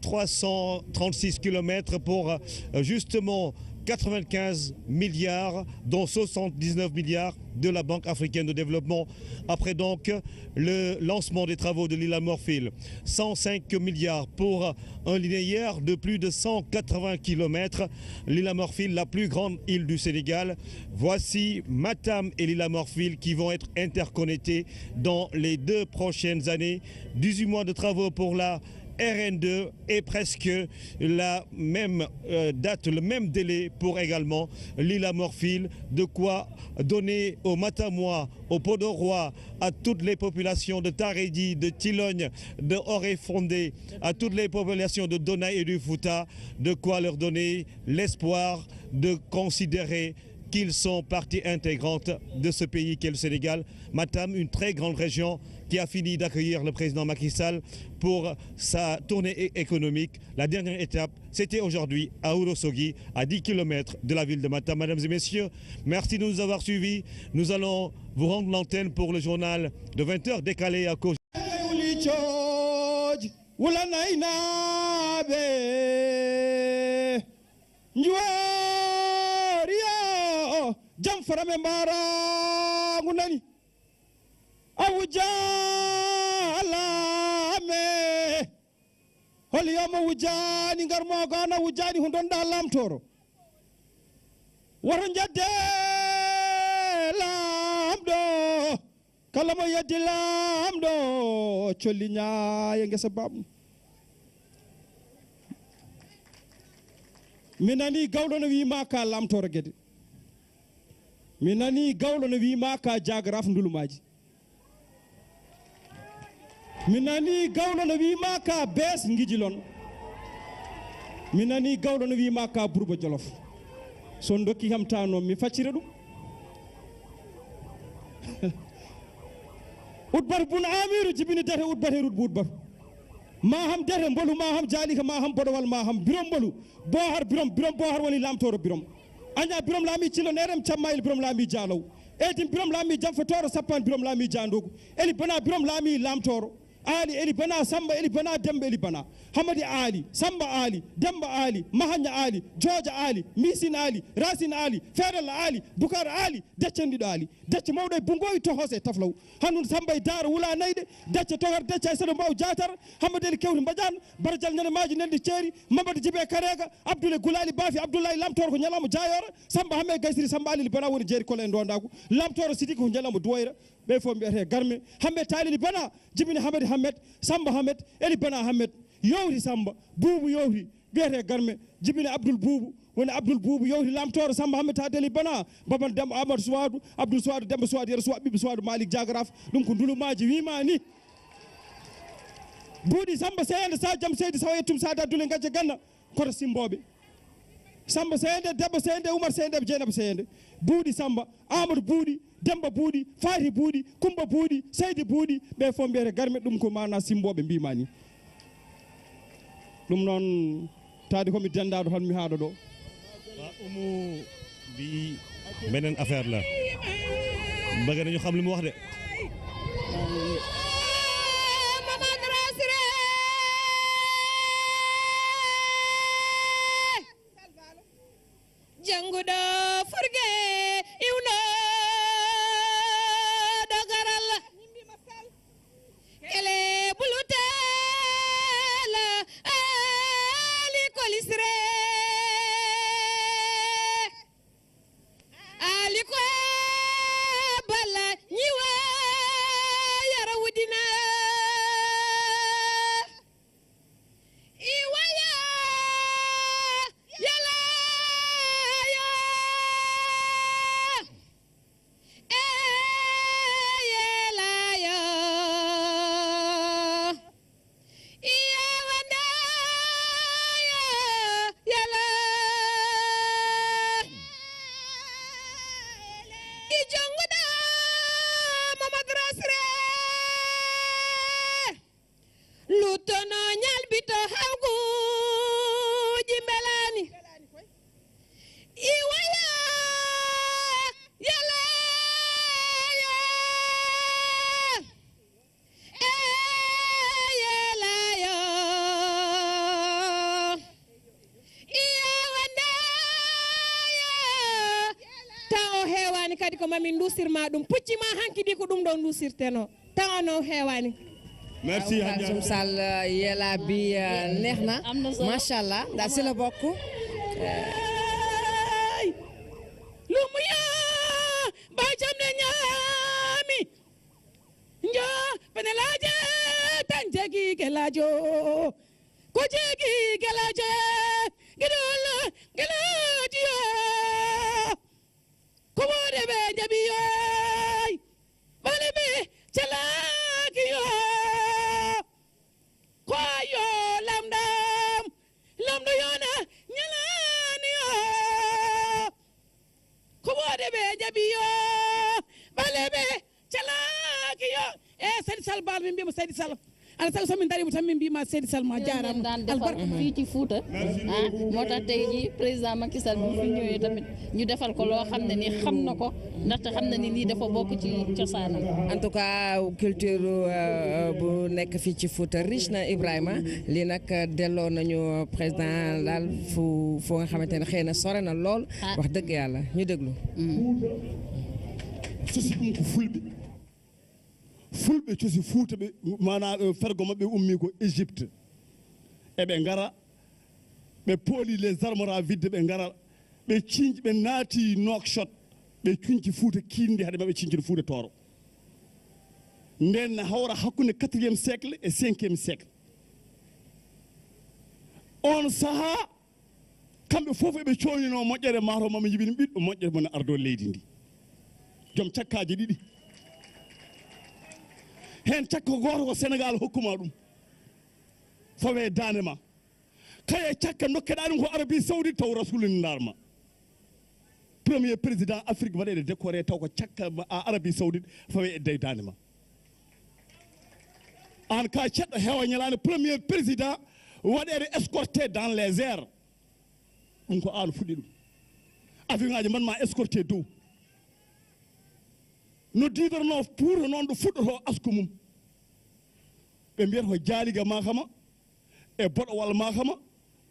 336 km pour justement 95 milliards, dont 79 milliards de la Banque africaine de développement. Après donc le lancement des travaux de l'île à Morphil, 105 milliards pour un linéaire de plus de 180 km. L'île à Morphil, la plus grande île du Sénégal. Voici Matam et l'île à Morphil qui vont être interconnectés dans les 2 prochaines années. 18 mois de travaux pour la RN2 et presque la même date, le même délai pour également l'île à Morphil, de quoi donner aux Matamois, aux Podorois, à toutes les populations de Taredi, de Tilogne, de Oré-Fondé, à toutes les populations de Donaï et du Fouta, de quoi leur donner l'espoir de considérer qu'ils sont partie intégrante de ce pays qu'est le Sénégal. Matam, une très grande région qui a fini d'accueillir le président Macky Sall pour sa tournée économique. La dernière étape, c'était aujourd'hui à Ourossogui, à 10 km de la ville de Matam. Mesdames et messieurs, merci de nous avoir suivis. Nous allons vous rendre l'antenne pour le journal de 20h décalé à cause. Jam farame mbara ngunani awuja alame hol yama wujani ngar mo gana wujani hundon da lamtoro waro jadde lamdo kala mo yeddi lamdo colli nyaaya ngesa babmu minani gawdo no wi maka lamtoro gede mi nani gawlo no wima ka jagraf ndulumaji mi nani gawlo no wima ka bes ngijilon mi nani gawlo no wima ka burba jolof so dokki ham tano mi faccira dum udbar bun amiru jibini date udbar herud budbar ma ham date mbolu ma ham jalika ma ham bodowal ma ham birom mbolu bohar birom bohar woni lamtoro birom anya birom lami cilo nerem chammayil birom lami jalaw etim birom lami jamfatoro sappan birom lami jandogu eli bana birom lami lamtoro ali eli bana samba eli bana dembe eli bana hamadi ali samba ali demba ali mahanya ali joja ali misin ali rasin ali fedal ali bukar ali deccendido ali decce mawdo bungoy to hose taflaw hanun samba dar wula nayde decce togar decce sedo mbaw jatar hamadi eli kewni mbadian barjal nyane maji neldi ceeri mamadi jibe karega abdoulaye gulali bafi abdoulaye lamtoro ko nyalamo jayora samba hamme gaysiri samba ali bana woni jeeri kolen dondagu lamtoro sidiki ko nyalamo duwayra be fo mbiyete garme hambe talili bana jibini hamadi hamed samba hamed eli bana hamed yowri samba buubu yowri biyete garme jibini abdoul buubu woni abdoul buubu yowri lamtoro samba hamed ta deli bana baban demba amadou suwadou abdoul suwadou demba suwadou yero suwa bibi suwadou malik jagraf dum ko ndulumaji wimani buudi samba seyende sa jam seydi sawa yettum sada dule gacce ganna koto simboɓe samba seyende debbo seyende oumar seyende jeynaba seyende buudi samba amadou buudi demba buudi fati buudi kumba buudi seydi buudi ɓe fo mbiyete garme ɗum ko mana simboɓe mbimani ɗum noon taade komi dendaɗo tan mi haɗo ɗo umu bi beneen affaire la bëgg nañu xam li mu wax de janguɗo furge iwno dogaral kele bulutel ali kolisre ali ko bala ñiwa yara wudina iwaya yala lutono ñalbito hawgu jimbelani iwaya yala ya yala ya iwanda ya taw hewani kadi ko mami ndusirma ɗum puccima hankidi ko ɗum ɗo ndusirteno taw no hewani merci Hadjam Sall yela bi neex na macha allah daal si la bokk lu mu yaa ba jam ne ñaami njo bene laaje tan jegi ke laajo jeegi gelaje gidol geladiyo ko wode be jabiyo bale be calakiyo ko yo lamdam yona nyalaniyo ko wode be jabiyo bale be calakiyo Seydi Sall baal min mbima Seydi Sall ala sago somin darima tan min mbima Seydi Sall ma jaarama daan defal fii ci Fouta moo tax tey ji président Macky Sall bu fi ñëwee tamit ñu defal ko loo xam ne ni xam na ko ndaxte xam na ni lii dafa bokk ci cosaanam. en tout cas culture bu nekk fii ci Fouta riche na Ibrahima lii nag delloo nañu président daal fu nga xamante ne xëy na sore na lool wax dëgg yàlla ñu déglu sosi ɗum ko fulɓe cosi Fouta ɓe mana fergo maɓɓe ummi ko Égypte eɓe ngara ɓe pooli les armes à vide ɓe ngara ɓe ciñƴi ɓe naati Nouakchott ɓe cuñci Fouta kiindi haade maɓe ciñcide Fouta Tooro nden hawra hakkunde 4e siècle et 5e siècle on sahaa kamɓe fof eɓe coynino moƴƴere maato mama jibini ɓiɗɗo moƴƴere mone ardo leydi ndi joom cakkaji ɗiɗi hen cakka goto ko Sénégal hokkuma ɗum fawe dande ma kaye cakka dokkeɗa ɗum ko Arabie Saoudite taw rasuluni darma premier président Afrique waɗede décoré taw ko cakka a Arabie Saoudite fawe edde dande ma an ka ceɗɗo hewa ñalade premier président waɗede escorté dans les airs ɗum ko an fuɗɗi ɗum avion ngaji mbanma escorté dow no diitorno pour noon ɗo fuɗɗoto asku mum ɓe mbiyata ko jaaliga makama e boɗowal makama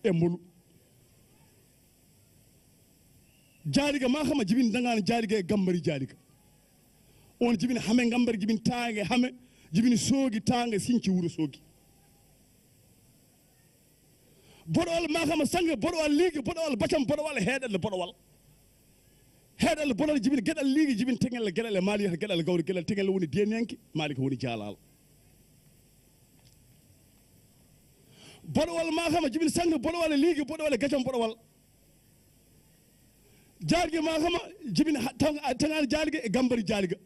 e mbolu jaaliga makama jibini dagani jaaliga e gambari jaaliga on jibini hame gambari jibini tange hame jibini soogi tange sinci wuuro soogi boɗowal makama sange boɗowal liigi boɗowal bacam boɗowal heeɗelle boɗowal heeɗelle boɗowal jibini gueɗal liigi jibini teŋelle gueɗal e maaliyata gueɗal gawri gueɗal teŋelle woni denenke maali ko woni jaalalo boɗowal makama jibini sange boɗowal liigi boɗowal e gacam boɗowal jaalgue makama jibini tangani jaalgue e gambari jaaliga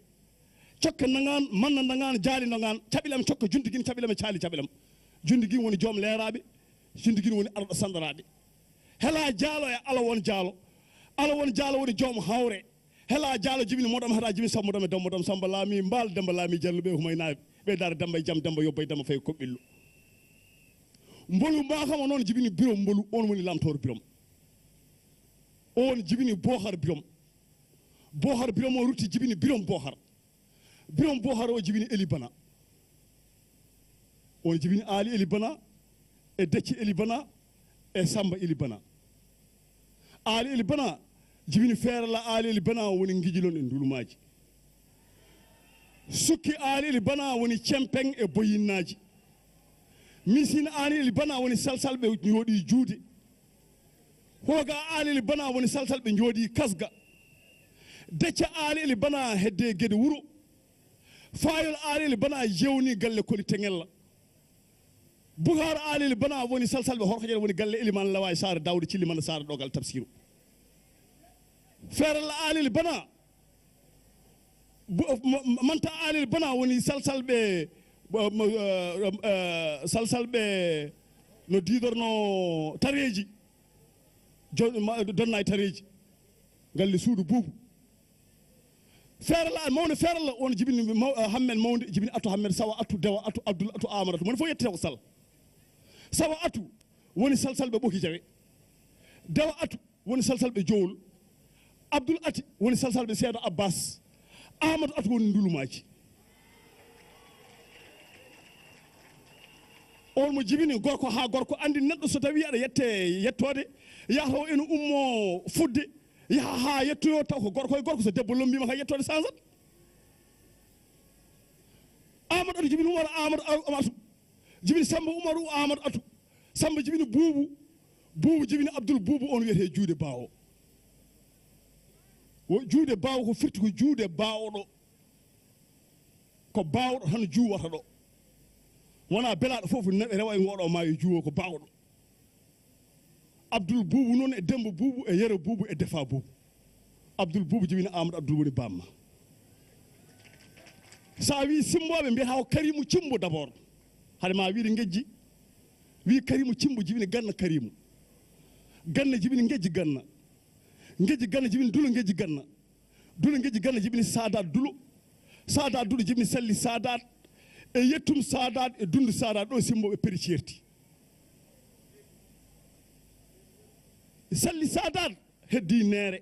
cokka nagan manna nagan jaali nagan caɓilam cokka jundigui caɓilam e caali caɓilam jundigui woni joom leeraɓe jundigui woni arɗo sandaraɓe hela jaalo e ala won jaalo woni joom hawre hela jaalo jibini moɗam hata jibini sammodam e dammodam samba laami mbal demba laami jallu ɓe humaynaɓe ɓe daara demba e jaam demba yobba e demba fayi koɓɓillo mbolu makama noon jibini birom mbolu on woni lamtoro birom on jibini bohar birom o rutti jibini birom bohar o jibini Eli Bana on jibini Ali Eli Bana e Decci Eli Bana e Samba Eli Bana Ali Eli Bana jibini feerala Ali Eli Bana woni gijilon e ndulumaji sukki Ali Eli Bana woni cempeng e boyinnaji misina Ali Eli Bana woni salsalɓe jooɗi juude hoga Ali Eli Bana woni salsalɓe jooɗi kasga Decca Ali Eli Bana hedde gueɗe wuuro fayol Ali Eli Bana yewni galle koli teŋella Bouhar Ali Eli Bana woni salsalɓe horkoƴere woni galle Elimane Lawa e Sara Dawde Cillimane Sara ɗogal Tafsiru feeralla Ali Eli Bana manta Ali Eli Bana woni salsalɓe no didorno tareji donna e tareji galle suudu buubu feerala mawne feerala on jibini hammen mawde jibini atu hammen sawa atu dewa atu abdoul atu amadou mon fof yettete ko sall sawa atu woni salsalɓe ɓoki jawe dewa atu woni salsalɓe jowol abdoul ati woni salsalɓe seedo abbas amadou atu woni ndulumaji on mo jibini gorko ha gorko andi neɗɗo so tawi aɗa yette yettode yahata o ene ummo fudde yaha ha yettoyo taw ko gorko e gorko so debbo lombima ka yettode sansat Amadou atu jibini Umar Amadou atu jibini Samba Umaru Amadou atu Samba jibini buubu jibini Abdoul buubu on wiyete juude bawo juude bawo ko firti ko juude bawɗo tan juwata ɗo wona belaɗo fof neɗɗo rewa e ngoɗo ma yo juwo ko bawɗo Abdoul Boubou non e Demba Boubou e Yero Boubou e Defa Boubou Abdoul Boubou jibina Amadou Abdoul woni bamma sa wi simboɓe mbiya haw Karimu Cimbo d'abord hade ma wiide ngejji wi Karimu Cimbo jibini ganna Karimu ganna jibini ngejji ganna jibini dulo ngejji ganna dulo ngejji ganna jibini Sadat dulo jibini Salli Sadat e yettum Sadat e dundu Sadat ɗo simboɓe peri certi Salli Sadat heddi neere